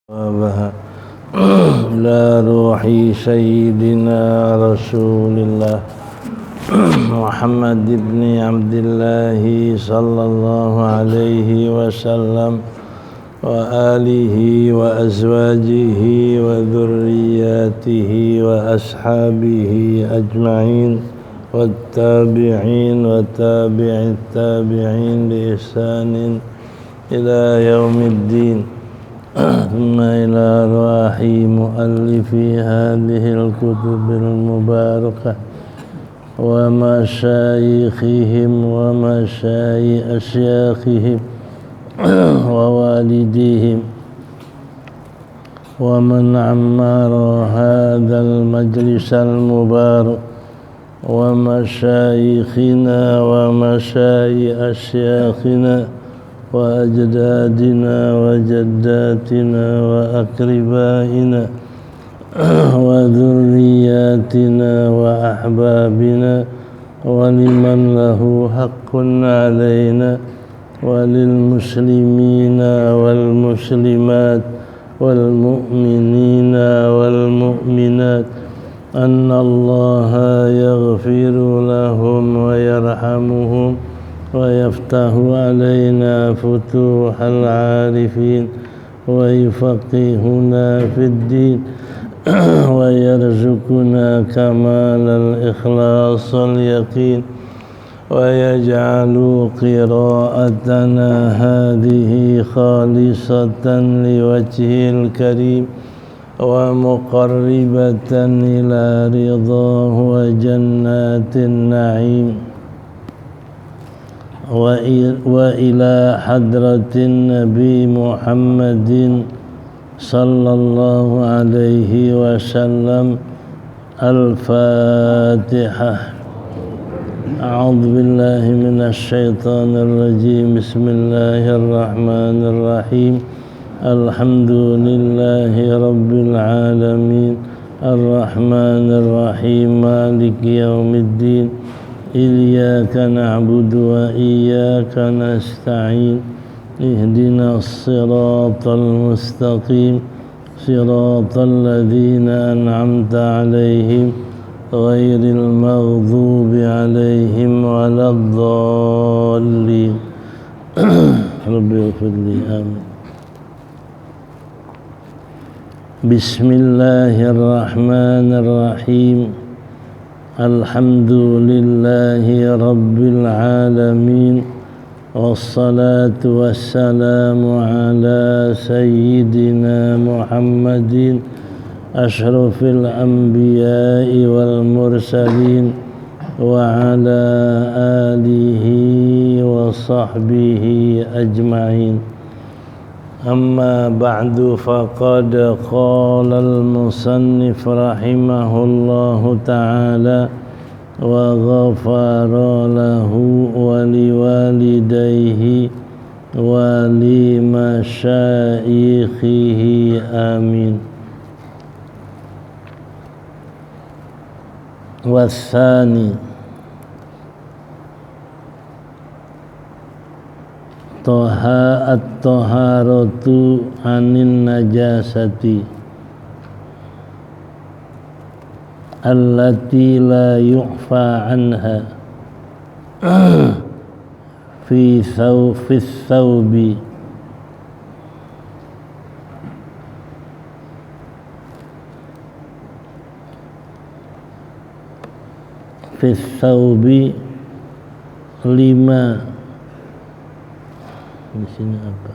وبها إلى روح سيدنا رسول الله محمد بن عبد الله صلى الله عليه وسلم وآله وأزواجه وذرياته وأصحابه أجمعين والتابعين وتابع التابعين بإحسان إلى يوم الدين. ثم إلى أرواح مؤلفي هذه الكتب المباركة ومشايخهم ومشايخ أشياخهم ووالديهم ومن عمر هذا المجلس المبارك ومشايخنا ومشايخ أشياخنا وأجدادنا وجداتنا وأقربائنا وذرياتنا وأحبابنا ولمن له حق علينا وللمسلمين والمسلمات والمؤمنين والمؤمنات أن الله يغفر لهم ويرحمهم ويفتح علينا فتوح العارفين ويفقهنا في الدين ويرزقنا كمال الإخلاص واليقين ويجعل قراءتنا هذه خالصة لوجهه الكريم ومقربة إلى رضاه وجنات النعيم وإلى حضرة النبي محمد صلى الله عليه وسلم. الفاتحة. أعوذ بالله من الشيطان الرجيم. بسم الله الرحمن الرحيم. الحمد لله رب العالمين الرحمن الرحيم مالك يوم الدين. إياك نعبد وإياك نستعين. اهدنا الصراط المستقيم صراط الذين أنعمت عليهم غير المغضوب عليهم ولا الضالين. رب اغفر لي. آمين. بسم الله الرحمن الرحيم. الحمد لله رب العالمين والصلاة والسلام على سيدنا محمد أشرف الأنبياء والمرسلين وعلى آله وصحبه أجمعين. أما بعد فقد قال المصنف رحمه الله تعالى وغفر له ولوالديه ولمشايخه آمين. والثاني الطهارة عن النجاسة التي لا يعفى عنها في الثوب lima. Di sini apa?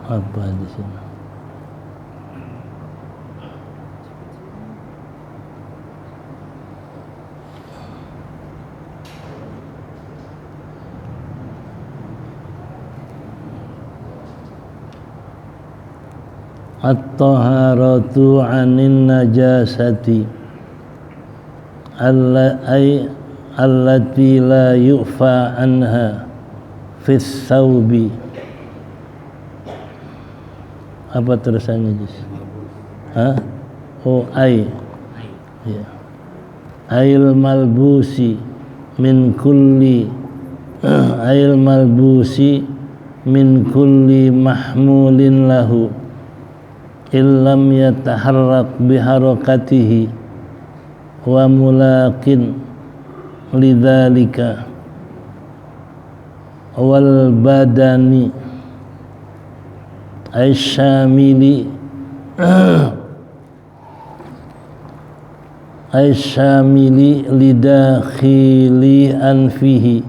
Apa di sini? At-taharatu 'anin najasati allati la yu'fa anha fi thawbi. Apa terusannya, Jis? Hah? ya. Ail malbusi min kulli ail malbusi min kulli mahmulin lahu illam yataharrak biharakatihi wa mulaqin lidzalika wal badani aisyamili lidakhili anfihi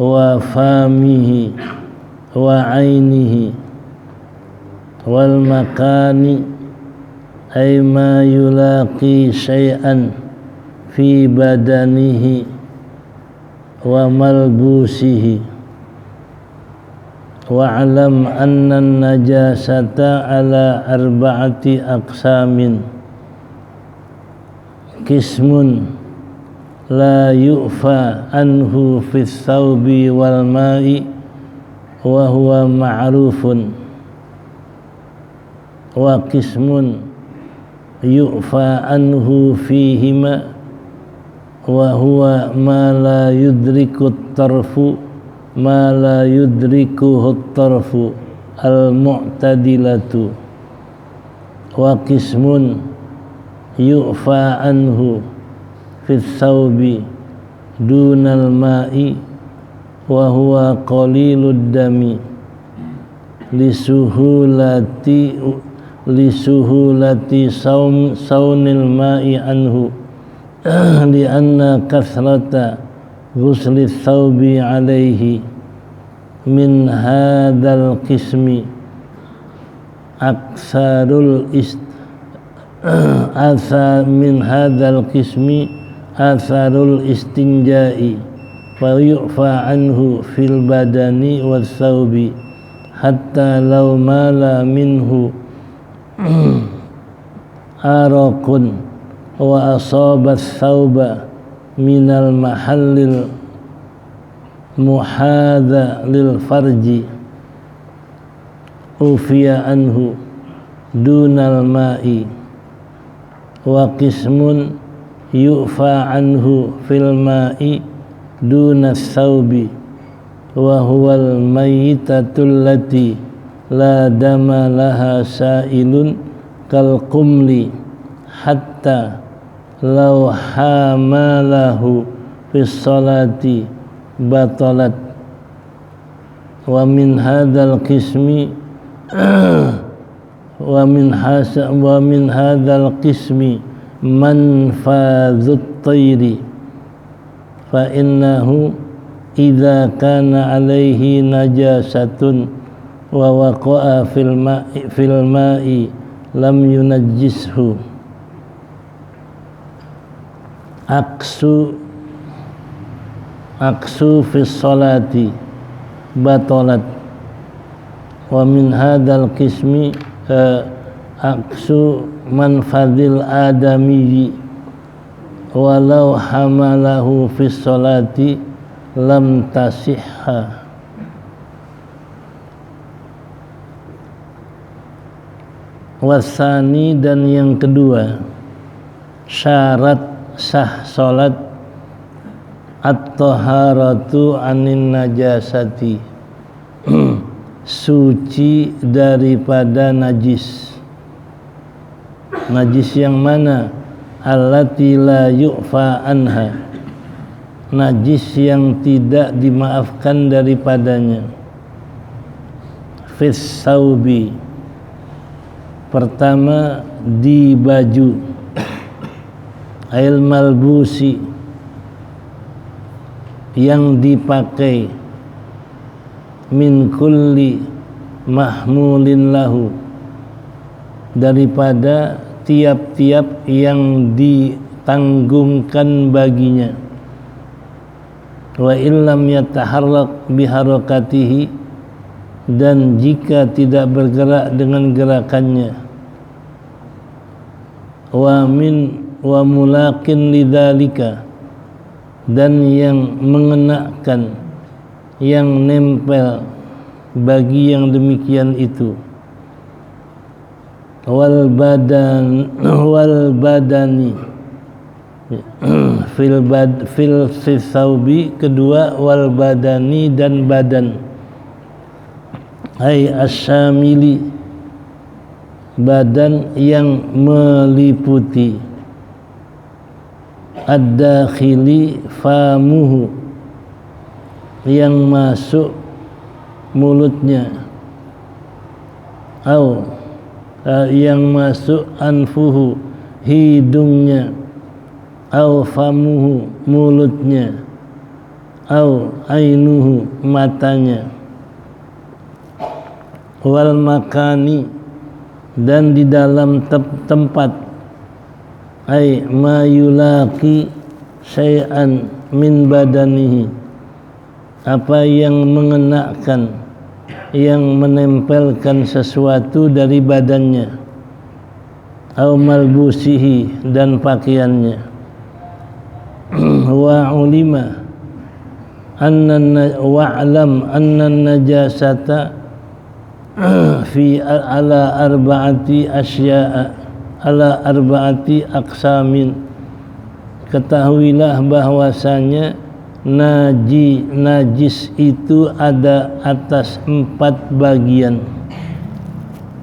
wa famihi wa ainihi wal makani ay ma yulaqi syai'an fi badanihi wa malbusihi wa alam anna najasata ala arba'ati aqsamin qismun la yu'fa anhu fis thawbi wal ma'i wa huwa ma'rufun wa qismun yu'fa anhu fihima wa huwa ma la yudriku at-tarfu ma la yudrikuhu at-tarfu al-mu'tadilatu wa qismun yu'fa anhu fi thawbi dunal ma'i wa huwa qalilud dami lisuhulati saunil ma'i anhu lianna kathrata ghusli thawbi alaihi min hadzal qismi aksarul min hadzal qismi atharul istinja'i fa yu'fa anhu fil badani was thawbi hatta law mala minhu araqun wa asaba thawba minal mahallil muhadha lil farji ufiya anhu dunal ma'i wa qismun yu'fa anhu fil ma'i dunas thawbi wa huwal mayyitatul lati la dama laha sa'ilun kal qumli hatta law hamalahu fis salati batalat wa min hadzal qismi wa min hadzal qismi manfazut tayri fa innahu idza kana alaihi najasatun wa waqa'a fil ma'i lam yunajjishu aksu fis salati batalat wa min hadzal qismi aksu manfadil adamiyyi walau hamalahu fis salati lam tasihha. Wasani, dan yang kedua, syarat sah salat at-taharatu anin najasati, suci daripada najis. Najis yang mana? Allati la yu'fa anha, najis yang tidak dimaafkan daripadanya. Fis saubi, pertama di baju. Ail malbusi, yang dipakai. Min kulli mahmulin lahu, daripada tiap-tiap yang ditanggungkan baginya. Wa illam yataharrak biharakatihi, dan jika tidak bergerak dengan gerakannya. Wa mulaqin lidzalika, dan yang mengenakan, yang nempel bagi yang demikian itu. wal badani fil thawbi, kedua wal badani dan badan, ai asyamili, badan yang meliputi, ad-dakhili famuhu, yang masuk mulutnya, au yang masuk anfuhu, hidungnya, au famuhu, mulutnya, au ainuhu, matanya, wal makani, dan di dalam tempat, ai ma yulaqi syai'an min badanihi, apa yang mengenakan, yang menempelkan sesuatu dari badannya, au malbusihi, dan pakaiannya, wa ulima wa'lam anna najasata fi ala arba'ati asya'a, ala arba'ati aqsamin, ketahuilah bahwasanya najis itu ada atas 4 bagian.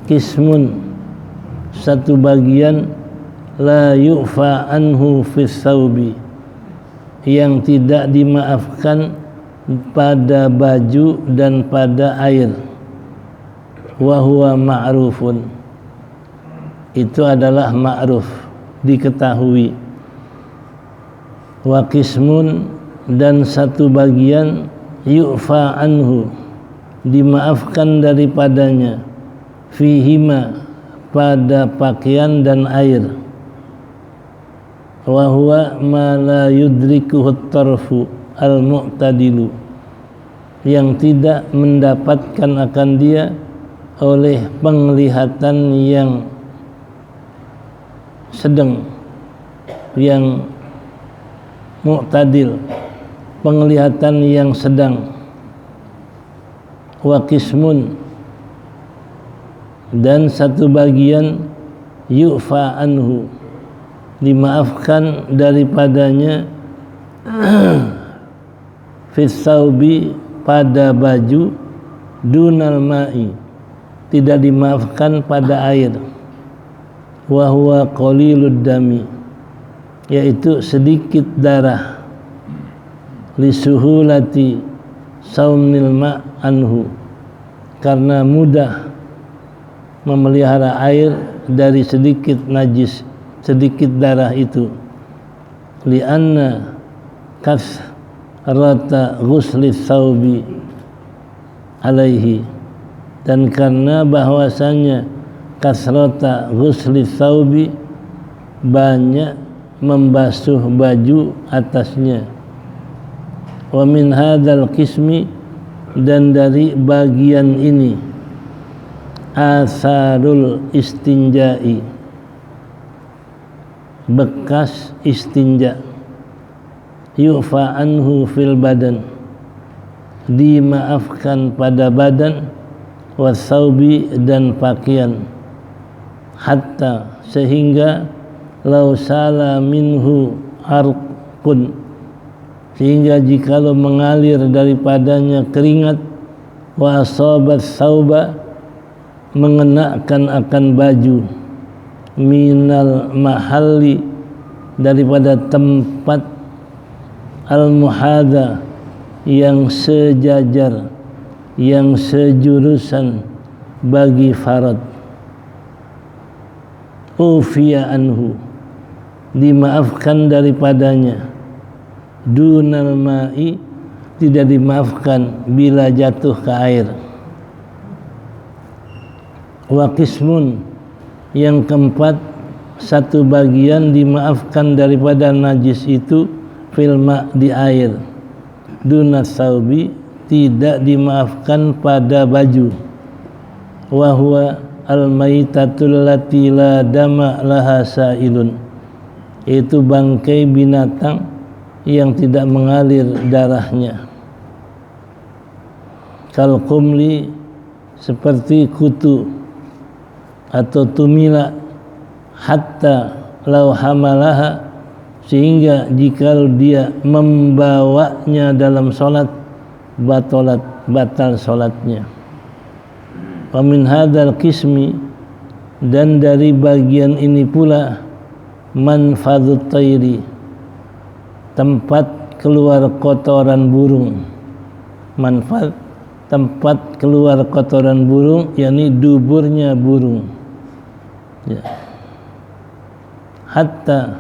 Qismun, satu bagian, la yu'fa anhu fis thawbi, yang tidak dimaafkan pada baju dan pada air, wa huwa ma'rufun, itu adalah ma'ruf, diketahui. Wa qismun, dan satu bagian, yu'fa anhu, dimaafkan daripadanya, fihima, pada pakaian dan air, wa huwa ma la yudrikuhu tarfu al-mu'tadilu, yang tidak mendapatkan akan dia oleh penglihatan yang sedang, yang mu'tadil, penglihatan yang sedang. Wa qismun, dan satu bagian, yu'fa anhu, dimaafkan daripadanya, fis thawbi, pada baju, dunal ma'i, tidak dimaafkan pada air, wa huwa qalilud dami, yaitu sedikit darah, lisuhulati saumnil ma' anhu, karena mudah memelihara air dari sedikit najis, sedikit darah itu. Lianna kasrata ghusli thawbi alaihi, dan karena bahwasanya kasrata ghusli thawbi, banyak membasuh baju atasnya. Wa min hadzal qismi, dan dari bagian ini, asarul istinja'i, bekas istinja, yu'fa anhu fil badan, dimaafkan pada badan, wasaubi, dan pakaian, hatta, sehingga, lau sala minhu arqun, sehingga jikalau mengalir daripadanya keringat, wa asabat sauba, mengenakan akan baju, minal mahalli, daripada tempat, al-muhadha, yang sejajar, yang sejurusan bagi farad, ufiya anhu, dimaafkan daripadanya, dunal ma'i, tidak dimaafkan bila jatuh ke air. Wa qismun, yang keempat, satu bagian dimaafkan daripada najis itu, fil ma', di air, dunas saubi, tidak dimaafkan pada baju, wa huwa al-maitatul lati la dama laha sa'ilun, itu bangkai binatang yang tidak mengalir darahnya. Kal qumli, seperti kutu, atau tumila hatta lau hamalaha, sehingga jika dia membawanya dalam salat batal salatnya. Wa min hadzal qismi, dan dari bagian ini pula manfadut tayri, tempat keluar kotoran burung. Manfad, tempat keluar kotoran burung, yakni duburnya burung. Ya. Hatta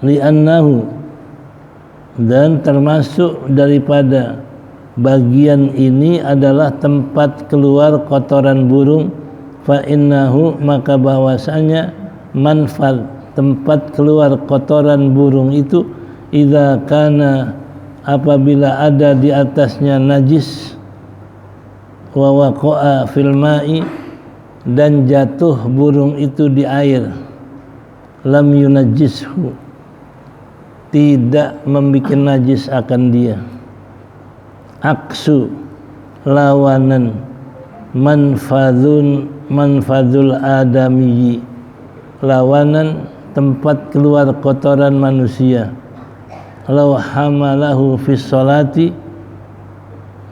li'annahu, dan termasuk daripada bagian ini adalah tempat keluar kotoran burung. Fa innahu, maka bahwasanya manfad, tempat keluar kotoran burung itu, idza kana, apabila ada di atasnya najis, wa waqa'a fil ma'i, dan jatuh burung itu di air, lam yunajjishu, tidak membuat najis akan dia. Aksu, lawanan, manfadul adamiyyi, lawanan tempat keluar kotoran manusia. Law hamalahu fis sholati,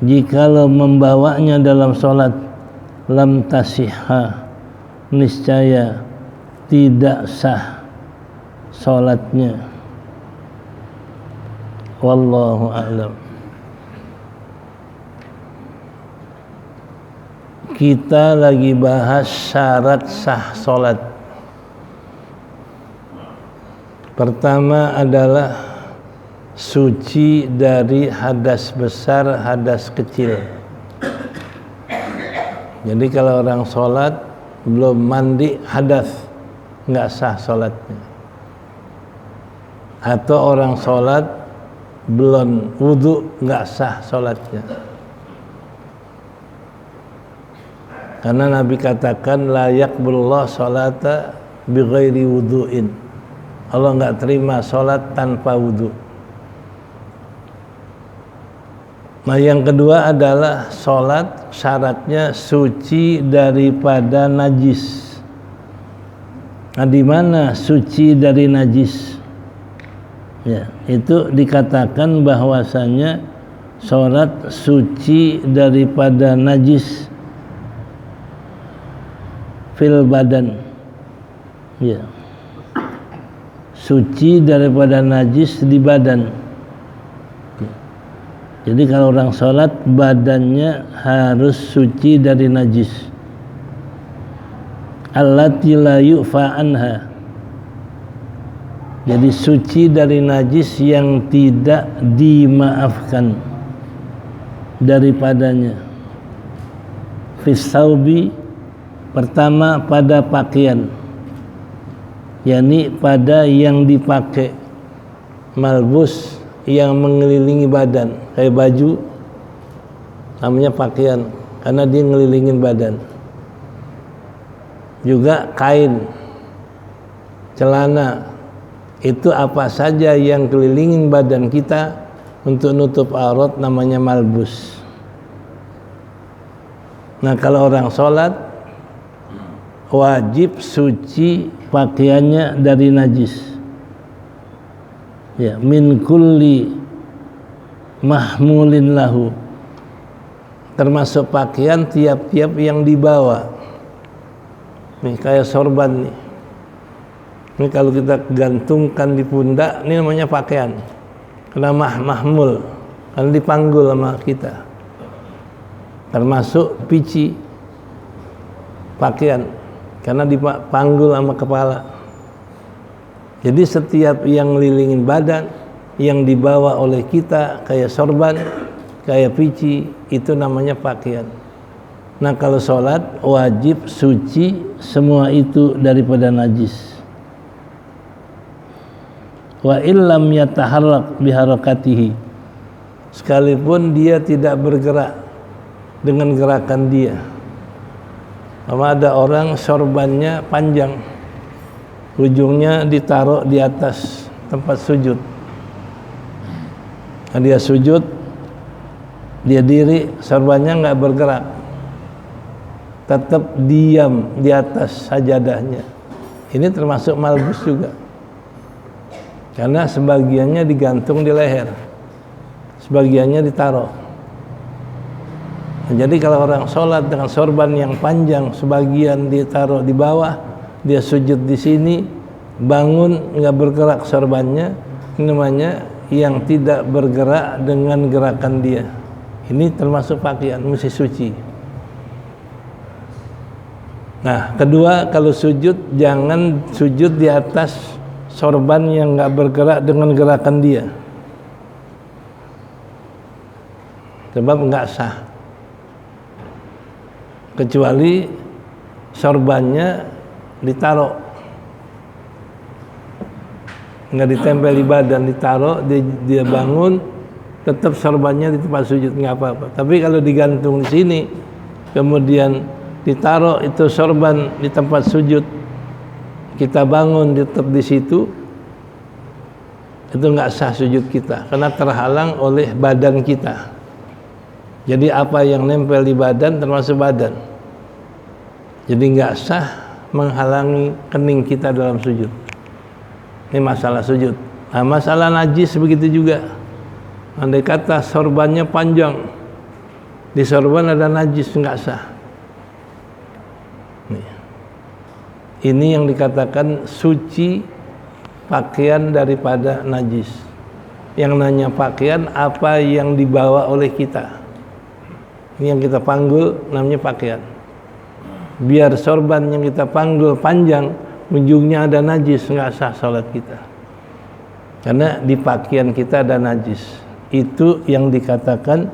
jikalau membawanya dalam sholat, lam tasihha, niscaya tidak sah sholatnya. Wallahu a'lam. Kita lagi bahas syarat sah sholat. Pertama adalah suci dari hadas besar, hadas kecil. Jadi kalau orang sholat belum mandi hadas, nggak sah sholatnya. Atau orang sholat belum wudu, nggak sah sholatnya. Karena Nabi katakan la yaqbulullah sholata bighairi wudu'in, Allah nggak terima sholat tanpa wudu. Nah, yang kedua adalah sholat syaratnya suci daripada najis. Nah, di mana suci dari najis? Ya, itu dikatakan bahwasanya sholat suci daripada najis fil badan. Ya, suci daripada najis di badan. Jadi kalau orang sholat badannya harus suci dari najis. Allati la yu'fa anha, jadi suci dari najis yang tidak dimaafkan daripadanya. Fis thawbi, pertama pada pakaian, yakni pada yang dipakai, malbus, yang mengelilingi badan, kayak baju namanya pakaian karena dia ngelilingin badan. Juga kain, celana, itu apa saja yang kelilingin badan kita untuk nutup aurat namanya malbus. Nah, kalau orang sholat wajib suci pakaiannya dari najis. Ya, min kulli mahmulin lahu, termasuk pakaian tiap-tiap yang dibawa. Nih kayak sorban nih. Ini kalau kita gantungkan di pundak, ini namanya pakaian. Karena mahmul, karena dipanggul sama kita. Termasuk pici, pakaian, karena dipanggul sama kepala. Jadi setiap yang ngelilingin badan yang dibawa oleh kita kayak sorban, kayak pici, itu namanya pakaian. Nah, kalau sholat wajib suci semua itu daripada najis. Wa illam yataharrak biharakatihi, sekalipun dia tidak bergerak dengan gerakan dia. Sama ada orang sorbannya panjang, ujungnya ditaruh di atas tempat sujud. Nah, dia sujud dia diri, sorbannya nggak bergerak, tetap diam di atas sajadahnya. Ini termasuk malbus juga, karena sebagiannya digantung di leher, sebagiannya ditaruh. Nah, jadi kalau orang sholat dengan sorban yang panjang, sebagian ditaruh di bawah, dia sujud di sini, bangun nggak bergerak sorbannya, namanya yang tidak bergerak dengan gerakan dia. Ini termasuk pakaian, mesti suci. Nah, kedua, kalau sujud jangan sujud di atas sorban yang nggak bergerak dengan gerakan dia, sebab nggak sah. Kecuali sorbannya ditaruh, nggak ditempel di badan, ditaruh, dia bangun, tetap sorbannya di tempat sujud, nggak apa-apa. Tapi kalau digantung di sini, kemudian ditaruh itu sorban di tempat sujud, kita bangun tetap di situ, itu nggak sah sujud kita, karena terhalang oleh badan kita. Jadi apa yang nempel di badan termasuk badan. Jadi nggak sah menghalangi kening kita dalam sujud. Ini masalah sujud. Nah, masalah najis begitu juga. Andai kata sorbannya panjang, di sorban ada najis, nggak sah. Ini yang dikatakan suci pakaian daripada najis. Yang nanya pakaian apa yang dibawa oleh kita. Ini yang kita panggul namanya pakaian. Biar sorban yang kita panggul panjang, ujungnya ada najis, nggak sah sholat kita. Karena di pakaian kita ada najis. Itu yang dikatakan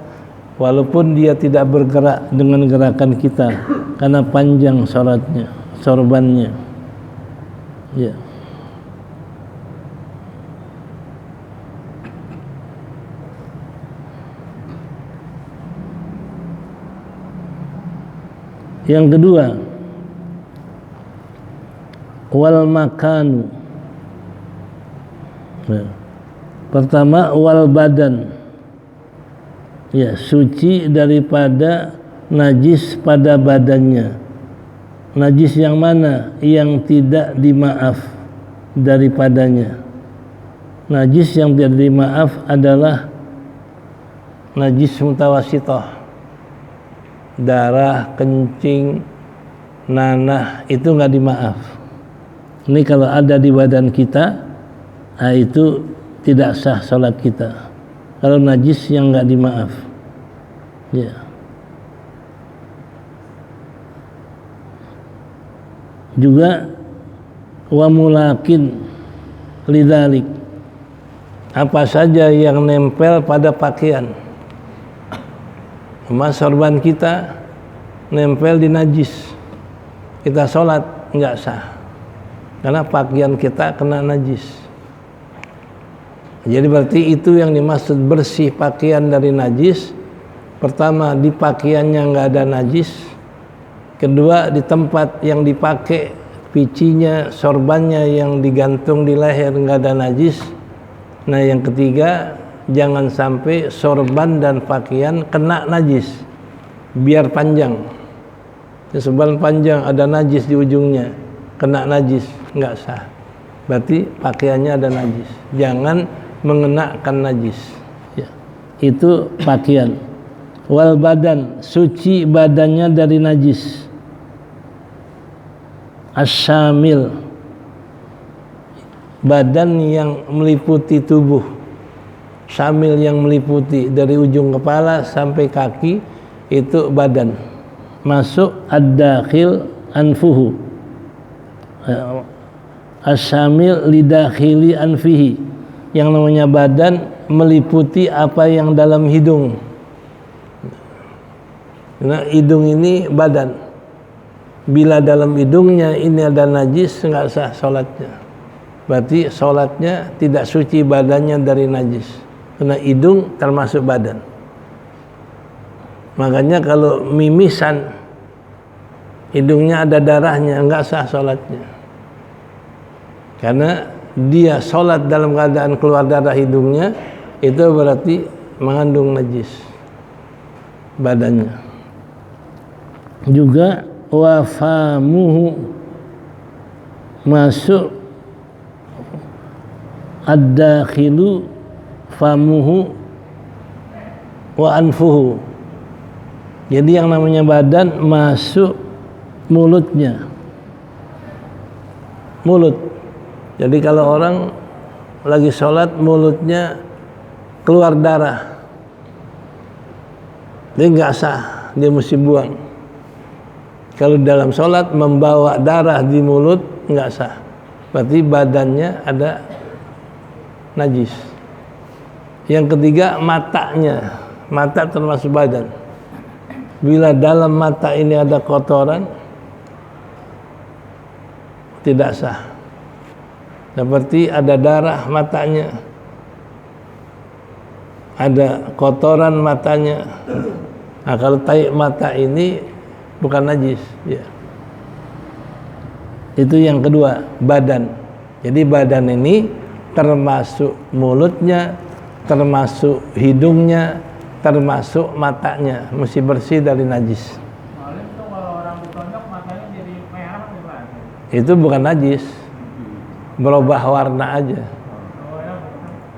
walaupun dia tidak bergerak dengan gerakan kita, karena panjang sholatnya, sorbannya. Ya. Yang kedua, wal makanu. Nah, pertama wal badan. Ya, suci daripada najis pada badannya. Najis yang mana? Yang tidak dimaaf daripadanya. Najis yang tidak dimaaf adalah najis mutawasithah. Darah, kencing, nanah itu nggak dimaaf. Ini kalau ada di badan kita, nah itu tidak sah sholat kita. Kalau najis yang nggak dimaaf, ya. Juga wa mulakin lidzalik, apa saja yang nempel pada pakaian. Emas sorban kita nempel di najis, kita sholat nggak sah, karena pakaian kita kena najis. Jadi berarti itu yang dimaksud bersih pakaian dari najis. Pertama, di pakaiannya nggak ada najis. Kedua, di tempat yang dipakai, picinya, sorbannya yang digantung di leher nggak ada najis. Nah, yang ketiga, jangan sampai sorban dan pakaian kena najis, biar panjang. Sorban panjang ada najis di ujungnya, kena najis, nggak sah. Berarti pakaiannya ada najis. Jangan mengenakan najis. Ya. Itu pakaian. Wal badan, suci badannya dari najis. Asyamil, badan yang meliputi tubuh. Syamil yang meliputi dari ujung kepala sampai kaki, itu badan. Masuk ad-dakhil anfuhu. Asyamil lidakhili anfihi. Yang namanya badan meliputi apa yang dalam hidung. Nah, hidung ini badan. Bila dalam hidungnya ini ada najis, nggak sah sholatnya. Berarti sholatnya tidak suci badannya dari najis. Karena hidung termasuk badan. Makanya kalau mimisan, hidungnya ada darahnya, enggak sah sholatnya. Karena dia sholat dalam keadaan keluar darah hidungnya, itu berarti mengandung najis. badannya. Juga wa famuhu, masuk ad-dakhilu famuhu wa anfuhu. Jadi yang namanya badan masuk mulutnya. Mulut. Jadi kalau orang lagi sholat mulutnya keluar darah, dia nggak sah, dia mesti buang. Kalau dalam sholat membawa darah di mulut nggak sah, berarti badannya ada najis. Yang ketiga, matanya. Mata termasuk badan. Bila dalam mata ini ada kotoran, tidak sah. Seperti ada darah matanya, ada kotoran matanya. Nah, kalau tai mata ini bukan najis, ya. Itu yang kedua, badan. Jadi badan ini termasuk mulutnya, termasuk hidungnya, termasuk matanya, mesti bersih dari najis. Itu kalau orang ditonjok matanya jadi merah gimana? Itu bukan najis, berubah warna aja. Oh ya,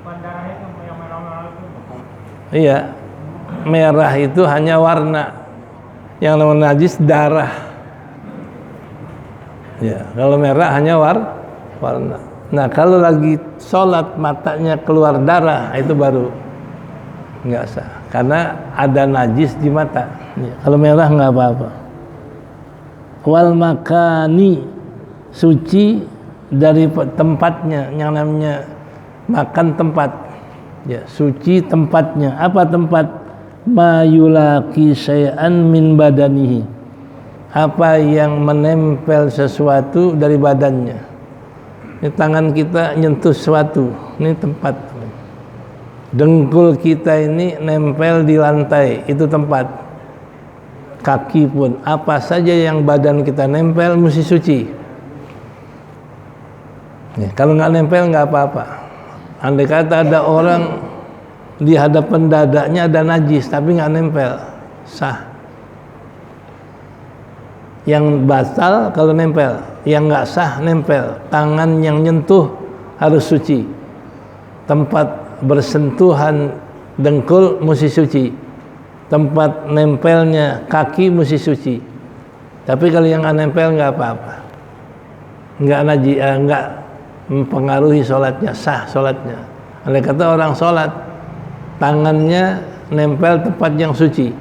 bukan darah itu yang merah-merah itu. Iya, merah itu hanya warna. Yang namanya najis darah. Ya, kalau merah hanya warna. Nah, kalau lagi sholat matanya keluar darah, itu baru nggak sah, karena ada najis di mata. Ya, kalau merah nggak apa-apa. Wal makani, suci dari tempatnya, yang namanya makan tempat. Ya, suci tempatnya. Apa tempat? Mayulaki syai'an min badanihi, apa yang menempel sesuatu dari badannya. Ini tangan kita nyentuh sesuatu, ini tempat. Dengkul kita ini nempel di lantai, itu tempat. Kaki pun, apa saja yang badan kita nempel mesti suci. Ya, kalau nggak nempel nggak apa-apa. Andai kata ada orang di hadapan dadanya ada najis tapi nggak nempel, sah. Yang batal kalau nempel, yang nggak sah nempel. Tangan yang nyentuh harus suci. Tempat bersentuhan dengkul mesti suci. Tempat nempelnya kaki mesti suci. Tapi kalau yang nggak nempel nggak apa-apa, nggak najis, nggak mempengaruhi sholatnya, sah sholatnya. Andai kata orang sholat, tangannya nempel tempat yang suci,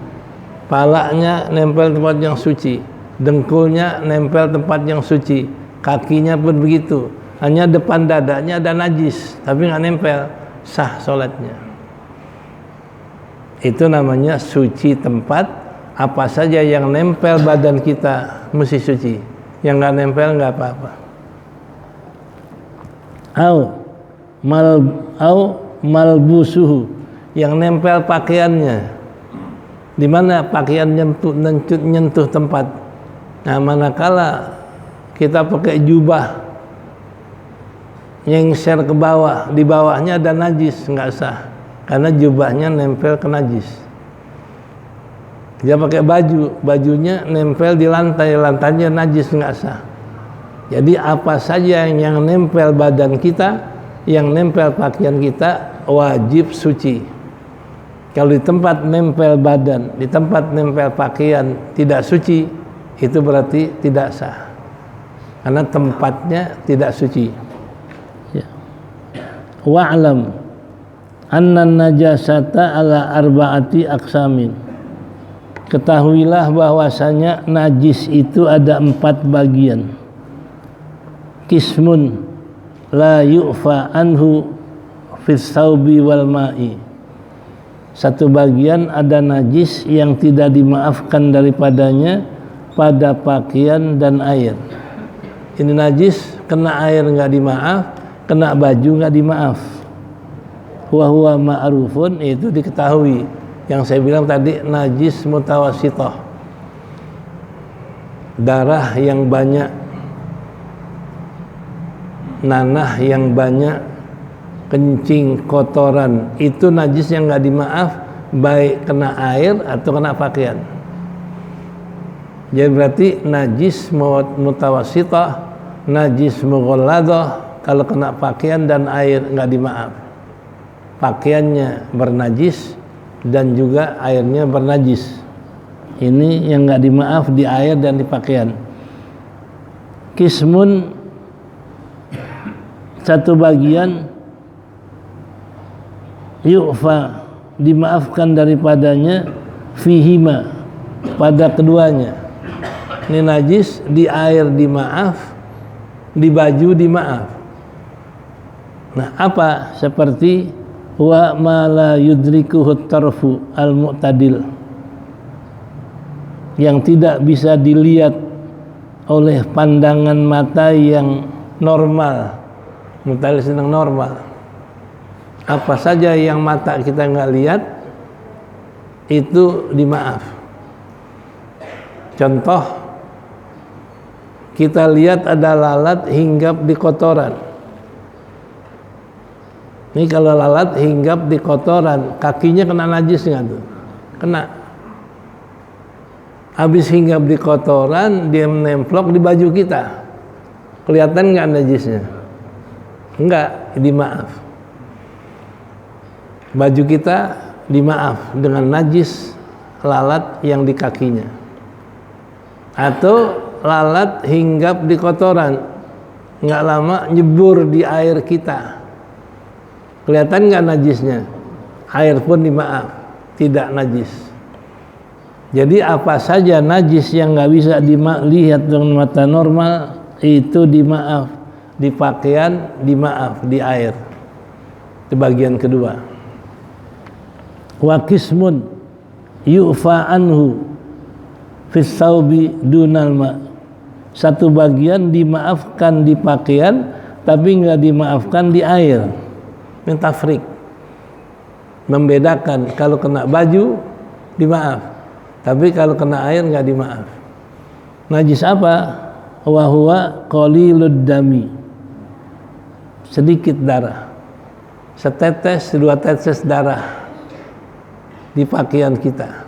palanya nempel tempat yang suci, dengkulnya nempel tempat yang suci, kakinya pun begitu. Hanya depan dadanya ada najis, tapi nggak nempel, sah sholatnya. Itu namanya suci tempat. Apa saja yang nempel badan kita mesti suci, yang nggak nempel nggak apa-apa. Malbusuhu, yang nempel pakaiannya. Di mana pakaian nyentuh tempat. Nah, manakala kita pakai jubah nyengser ke bawah, di bawahnya ada najis, nggak sah, karena jubahnya nempel ke najis. Dia pakai baju, bajunya nempel di lantai, lantainya najis, nggak sah. Jadi apa saja yang nempel badan kita, yang nempel pakaian kita, wajib suci. Kalau di tempat nempel badan, di tempat nempel pakaian tidak suci, itu berarti tidak sah, karena tempatnya tidak suci. Ya. Wa'lam anna najasata ala arba'ati aqsamin. Ketahuilah bahwasanya najis itu ada 4 bagian. Qismun la yu'fa anhu fis saubi wal ma'i. Satu bagian ada najis yang tidak dimaafkan daripadanya pada pakaian dan air. Ini najis, kena air nggak dimaaf, kena baju nggak dimaaf. Wa huwa ma'rufun, itu diketahui. Yang saya bilang tadi, najis mutawasithah, darah yang banyak, nanah yang banyak, kencing, kotoran, itu najis yang nggak dimaaf baik kena air atau kena pakaian. Jadi berarti najis mutawassithah, najis mughalladah, kalau kena pakaian dan air nggak dimaaf. Pakaiannya bernajis dan juga airnya bernajis. Ini yang nggak dimaaf di air dan di pakaian. Kismun, satu bagian, yu'fa, dimaafkan daripadanya, fihima, pada keduanya. Ini najis, di air dimaaf, di baju dimaaf. Nah, apa? Seperti wa ma la yudrikuhu tarfu al-mu'tadil, yang tidak bisa dilihat oleh pandangan mata yang normal. Mu'tadil sedang normal. Apa saja yang mata kita nggak lihat itu dimaaf. Contoh, kita lihat ada lalat hinggap di kotoran. Ini kalau lalat hinggap di kotoran, kakinya kena najis nggak tuh? Kena. Habis hinggap di kotoran, dia menemplok di baju kita. Kelihatan nggak najisnya? Enggak, dimaaf. Baju kita dimaaf dengan najis lalat yang di kakinya. Atau lalat hinggap di kotoran, nggak lama nyebur di air kita, kelihatan nggak najisnya? Air pun dimaaf, tidak najis. Jadi apa saja najis yang nggak bisa dilihat dengan mata normal itu dimaaf, di pakaian dimaaf, di air. Itu bagian kedua. Wa qismun yu'fa anhu fis saubi dunal ma, satu bagian dimaafkan di pakaian tapi nggak dimaafkan di air. Mentafrik, membedakan, kalau kena baju dimaaf, tapi kalau kena air nggak dimaaf. Najis apa? Wa huwa qalilud dami, sedikit darah, setetes dua tetes darah di pakaian kita.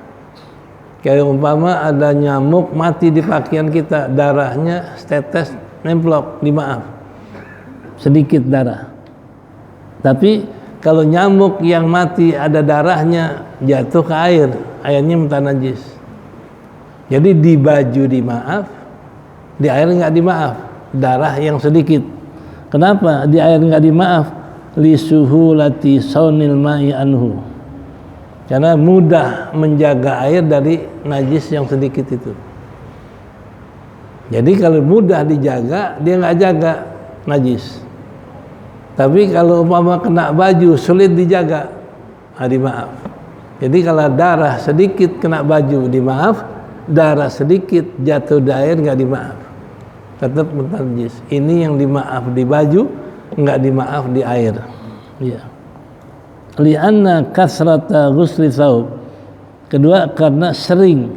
Kayak umpama ada nyamuk mati di pakaian kita, darahnya setetes nemplok, dimaaf, sedikit darah. Tapi kalau nyamuk yang mati ada darahnya jatuh ke air, airnya mutanajis. Jadi di baju dimaaf, di air nggak dimaaf, darah yang sedikit. Kenapa di air nggak dimaaf? Li suhulati saunil ma'i anhu, karena mudah menjaga air dari najis yang sedikit itu. Jadi kalau mudah dijaga, dia nggak jaga najis. Tapi kalau umpama kena baju sulit dijaga, dimaaf. Jadi kalau darah sedikit kena baju dimaaf, darah sedikit jatuh di air nggak dimaaf, tetap najis. Ini yang dimaaf di baju, nggak dimaaf di air. Ya. Li'anna kasrata ghusli thawb, kedua karena sering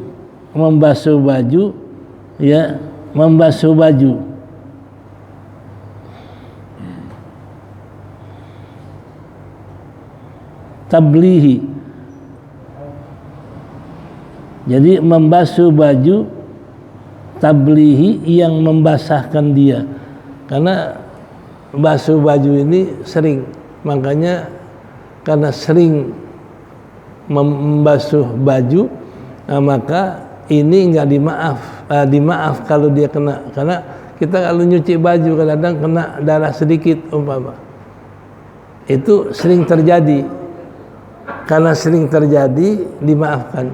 membasuh baju, ya, membasuh baju. Tablihi, jadi membasuh baju, tablihi yang membasahkan dia. Karena basuh baju ini sering, makanya karena sering membasuh baju, maka ini nggak dimaaf kalau dia kena. Karena kita kalau nyuci baju kadang-kadang kena darah sedikit umpama, itu sering terjadi. Karena sering terjadi dimaafkan.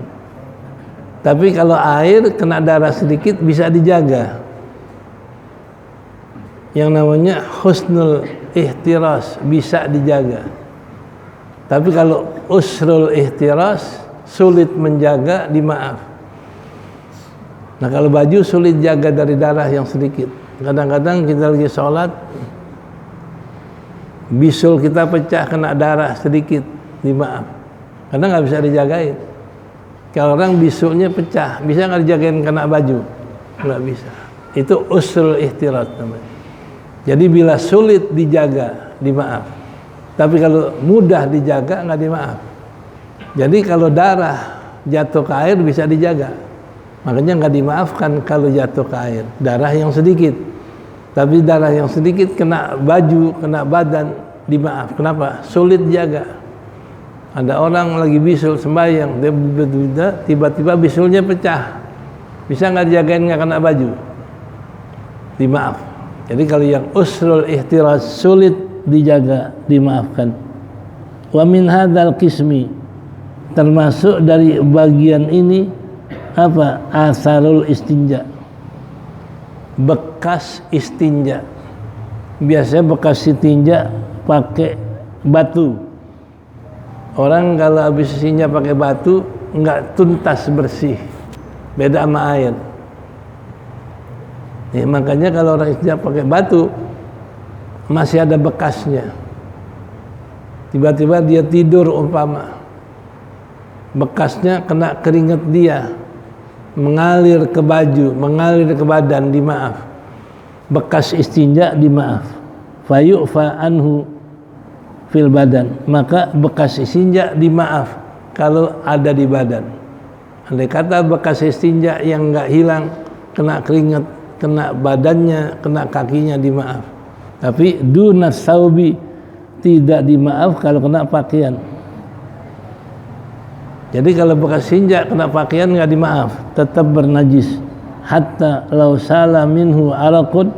Tapi kalau air kena darah sedikit bisa dijaga, yang namanya husnul ihtiras, bisa dijaga. Tapi kalau usrul ihtiras, sulit menjaga, dimaaf. Nah kalau baju sulit jaga dari darah yang sedikit. Kadang-kadang kita lagi sholat, bisul kita pecah kena darah sedikit, dimaaf. Karena nggak bisa dijagain. Kalau orang bisulnya pecah, bisa nggak dijagain kena baju? Nggak bisa. Itu usrul ihtiras namanya. Jadi bila sulit dijaga, dimaaf. Tapi kalau mudah dijaga, nggak dimaaf. Jadi kalau darah jatuh ke air bisa dijaga, makanya nggak dimaafkan kalau jatuh ke air darah yang sedikit. Tapi darah yang sedikit kena baju, kena badan, dimaaf. Kenapa? Sulit jaga. Ada orang lagi bisul sembahyang, dia tiba-tiba bisulnya pecah, bisa nggak dijagain, nggak kena baju? Dimaaf. Jadi kalau yang usrul ihtiraz, sulit dijaga, dimaafkan. Wa min hadzal qismi, termasuk dari bagian ini apa? Asarul istinja, bekas istinja. Biasanya bekas istinja pakai batu. Orang kalau habis istinja pakai batu enggak tuntas bersih, beda sama air. Ya, makanya kalau orang istinja pakai batu masih ada bekasnya. Tiba-tiba dia tidur umpama, bekasnya kena keringat dia, mengalir ke baju, mengalir ke badan, dimaaf. Bekas istinja dimaaf. Fayu'fa anhu fil badan, maka bekas istinja dimaaf kalau ada di badan. Andai kata bekas istinja yang enggak hilang, kena keringat, kena badannya, kena kakinya, dimaaf. Tapi dunas saubi, tidak dimaaf kalau kena pakaian. Jadi kalau bekas istinja kena pakaian nggak dimaaf, tetap bernajis. Hatta law sala minhu araqun,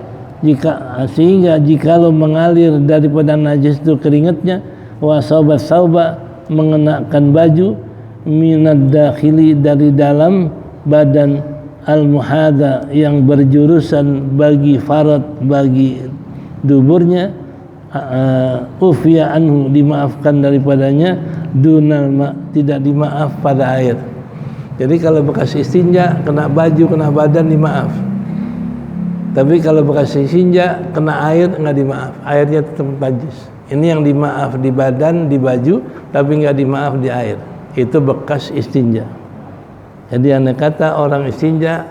sehingga jikalau mengalir daripada najis itu keringatnya, wa sauba mengenakan baju, minad dakhili, dari dalam badan, al muhadha yang berjurusan bagi farad, bagi duburnya, ufiya anhu, dimaafkan daripadanya, dunal ma, tidak dimaaf pada air. Jadi kalau bekas istinja kena baju, kena badan, dimaaf. Tapi kalau bekas istinja kena air, nggak dimaaf, airnya tetap najis. Ini yang dimaaf di badan, di baju, tapi nggak dimaaf di air. Itu bekas istinja. Jadi andai kata orang istinja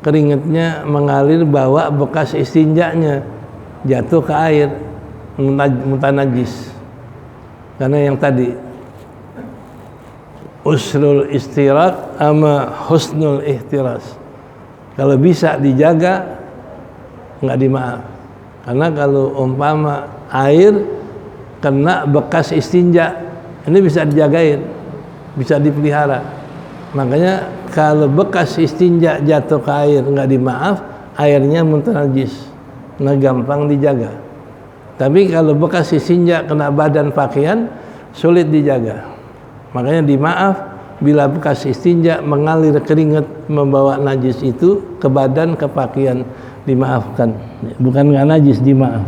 keringatnya mengalir, bawa bekas istinjanya jatuh ke air, mutanajis. Karena yang tadi usrul istirat sama husnul ihtiras, kalau bisa dijaga nggak dimaaf. Karena kalau umpama air kena bekas istinja, ini bisa dijagain, bisa dipelihara. Makanya kalau bekas istinja jatuh ke air nggak dimaaf, airnya mutanajis, nggak gampang dijaga. Tapi kalau bekas istinja kena badan pakaian, sulit dijaga. Makanya dimaaf bila bekas istinja mengalir keringat membawa najis itu ke badan, ke pakaian, dimaafkan. Bukan nggak najis, dimaaf.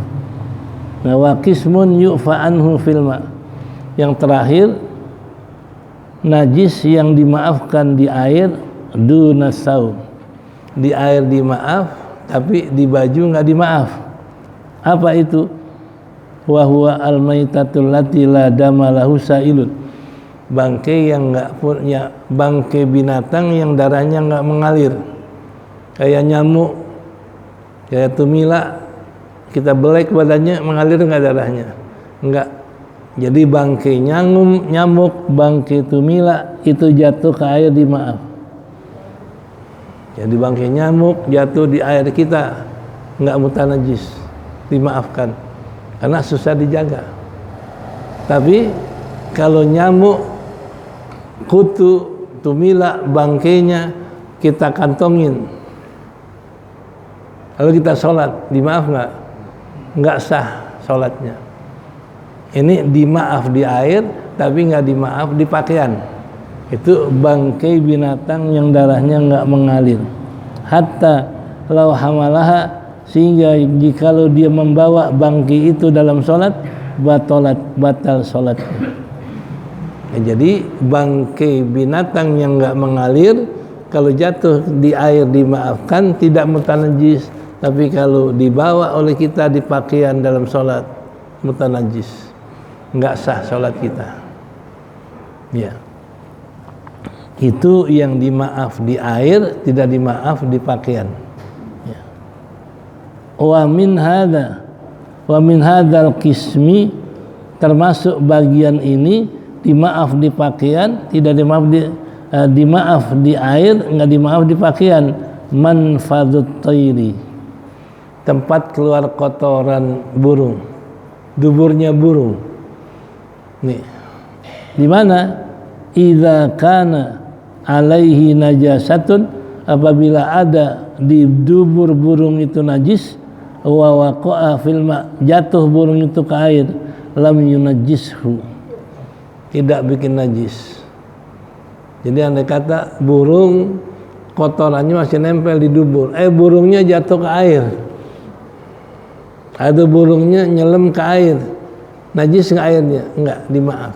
Nah, wa qismun yu'fa anhu fil ma. Yang terakhir, najis yang dimaafkan di air, dunas saum. Di air dimaaf, tapi di baju nggak dimaaf. Apa itu? Wa huwa al-maitatul lati la dama lahu sailun. Bangkai yang enggak punya, bangkai binatang yang darahnya enggak mengalir. Kayak nyamuk, kayak tumila, kita belek badannya, mengalir enggak darahnya? Enggak. Jadi bangkai nyamuk, bangkai tumila itu jatuh ke air, dimaaf. Jadi bangkai nyamuk jatuh di air kita enggak mutanajis, dimaafkan. Karena susah dijaga. Tapi kalau nyamuk, kutu, tumila, bangkainya kita kantongin, lalu kita sholat, dimaaf nggak? Nggak sah sholatnya. Ini dimaaf di air, tapi nggak dimaaf di pakaian. Itu bangkai binatang yang darahnya nggak mengalir. Hatta lau hamalaha, sehingga jikalau dia membawa bangkai itu dalam sholat, batal sholatnya. Ya, jadi bangkai binatang yang enggak mengalir kalau jatuh di air dimaafkan, tidak mutanajis. Tapi kalau dibawa oleh kita di pakaian dalam sholat, mutanajis, enggak sah sholat kita. Ya, itu yang dimaaf di air, tidak dimaaf di pakaian. Ya. Wa min hadzal qismi, termasuk bagian ini, dimaaf di pakaian, tidak dimaaf dimaaf di air, enggak dimaaf di pakaian. Manfadut tayri, tempat keluar kotoran burung, duburnya burung. Nih, di mana? Idza kana alaihi najasatun, apabila ada di dubur burung itu najis, wa waqa'a fil ma, jatuh burung itu ke air, lam yunajjishu, tidak bikin najis. Jadi andai kata burung kotorannya masih nempel di dubur, burungnya jatuh ke air, atau burungnya nyelam ke air, najis nggak airnya? Enggak, dimaaf.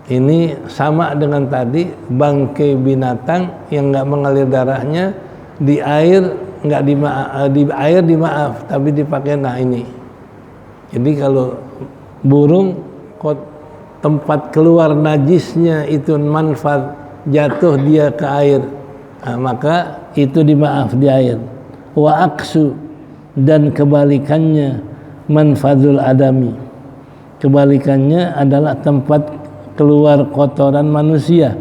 Ini sama dengan tadi bangkai binatang yang nggak mengalir darahnya di air, nggak dimaaf, di air dimaaf, tapi dipakai. Nah ini, jadi kalau burung tempat keluar najisnya itu manfaat, jatuh dia ke air, nah, maka itu dimaaf di air. Wa aksu, dan kebalikannya manfadul adami, kebalikannya adalah tempat keluar kotoran manusia,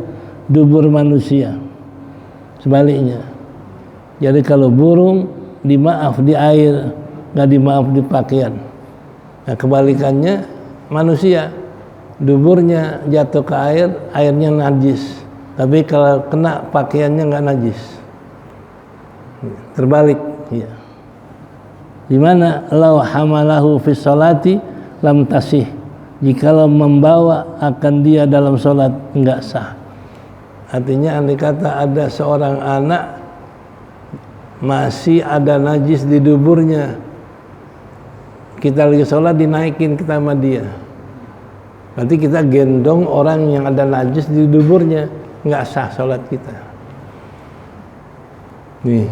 dubur manusia, sebaliknya. Jadi kalau burung dimaaf di air, nggak dimaaf di pakaian. Nah kebalikannya manusia, duburnya jatuh ke air, airnya najis, tapi kalau kena pakaiannya nggak najis. Terbalik, ya. Dimana law hamalahu fi sholati lam tasih, jikalau membawa akan dia dalam sholat enggak sah. Artinya andai kata ada seorang anak masih ada najis di duburnya, kita lagi sholat dinaikin kita sama dia, berarti kita gendong orang yang ada najis di duburnya, enggak sah sholat kita. Nih,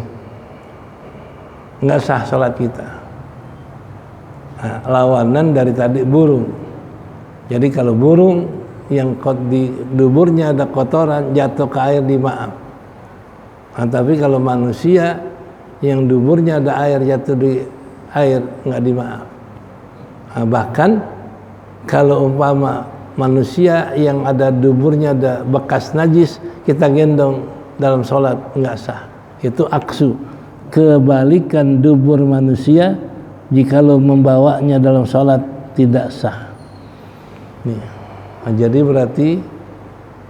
enggak sah sholat kita. Nah, lawanan dari tadi burung. Jadi kalau burung yang di duburnya ada kotoran, jatuh ke air dimaaf. Nah, tapi kalau manusia yang duburnya ada air, jatuh di air, nggak dimaaf. Nah, bahkan kalau umpama manusia yang ada duburnya ada bekas najis, kita gendong dalam sholat, nggak sah. Itu aksu, kebalikan dubur manusia, jikalau membawanya dalam sholat tidak sah. Nih, nah, jadi berarti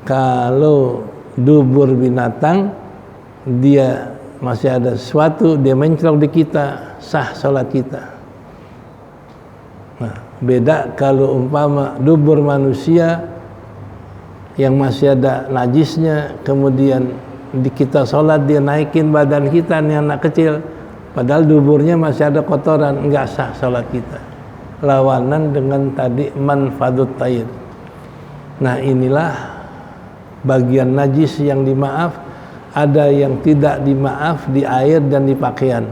kalau dubur binatang dia masih ada sesuatu, dia menclok di kita, sah sholat kita. Nah, beda kalau umpama dubur manusia yang masih ada najisnya, kemudian di kita sholat dia naikin badan kita, nih anak kecil, padahal duburnya masih ada kotoran, enggak sah sholat kita. Lawanan dengan tadi manfadut tayyib. Nah inilah bagian najis yang dimaaf. Ada yang tidak dimaaf di air dan di pakaian,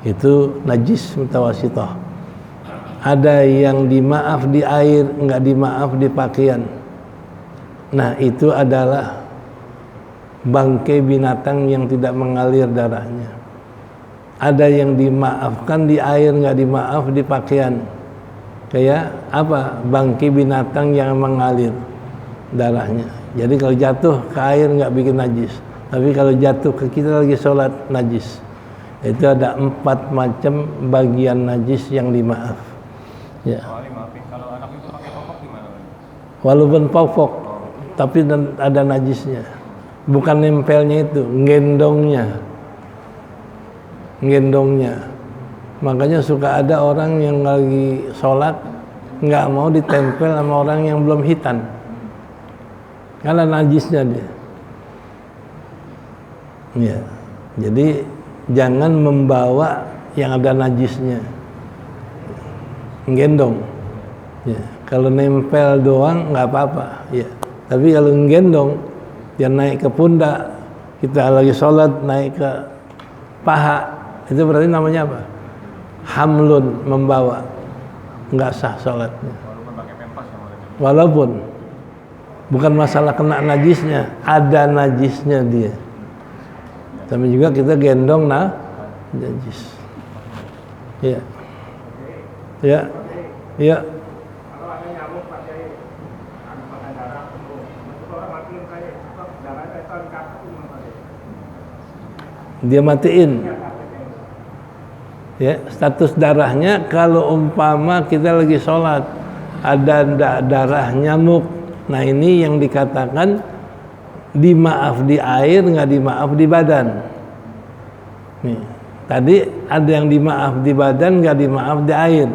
itu najis mutawasithah. Ada yang dimaaf di air, enggak dimaaf di pakaian. Nah itu adalah bangkai binatang yang tidak mengalir darahnya. Ada yang dimaafkan di air, enggak dimaaf di pakaian. Kayak apa? Bangkai binatang yang mengalir darahnya. Jadi kalau jatuh ke air nggak bikin najis, tapi kalau jatuh ke kita lagi sholat, najis. Itu ada 4 macam bagian najis yang dimaaf. Ya. Kalau anak itu pakai popok gimana? Walaupun popok, tapi ada najisnya. Bukan nempelnya itu, gendongnya. Makanya suka ada orang yang lagi sholat nggak mau ditempel sama orang yang belum hitan, karena najisnya dia. Ya, jadi jangan membawa yang ada najisnya, gendong. Ya, kalau nempel doang nggak apa-apa. Ya, tapi kalau gendong, dia naik ke pundak, kita lagi sholat naik ke paha, itu berarti namanya apa? Hamlun, membawa, nggak sah sholatnya. Walaupun pakai pempas ya, walaupun bukan masalah kena najisnya, ada najisnya dia. Tapi juga kita gendong najis. Ya, ya, ya. Kalau ada nyamuk Pak Kiai, dia matiin. Ya, status darahnya kalau umpama kita lagi sholat ada darah nyamuk, nah ini yang dikatakan dimaaf di air, nggak dimaaf di badan. Nih, tadi ada yang dimaaf di badan, nggak dimaaf di air.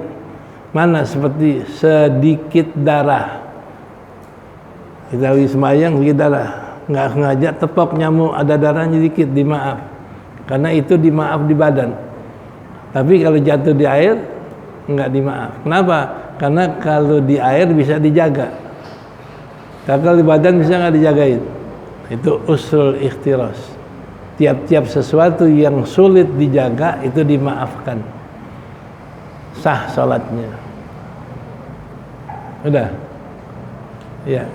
Mana seperti sedikit darah, kita lagi sembahyang sedikit darah, nggak sengaja tepok nyamuk, ada darahnya dikit, dimaaf, karena itu dimaaf di badan. Tapi kalau jatuh di air nggak dimaaf. Kenapa? Karena kalau di air bisa dijaga, kalau di badan bisa nggak dijagain. Itu usul ikhtiras. Tiap-tiap sesuatu yang sulit dijaga itu dimaafkan, sah salatnya. Udah, ya.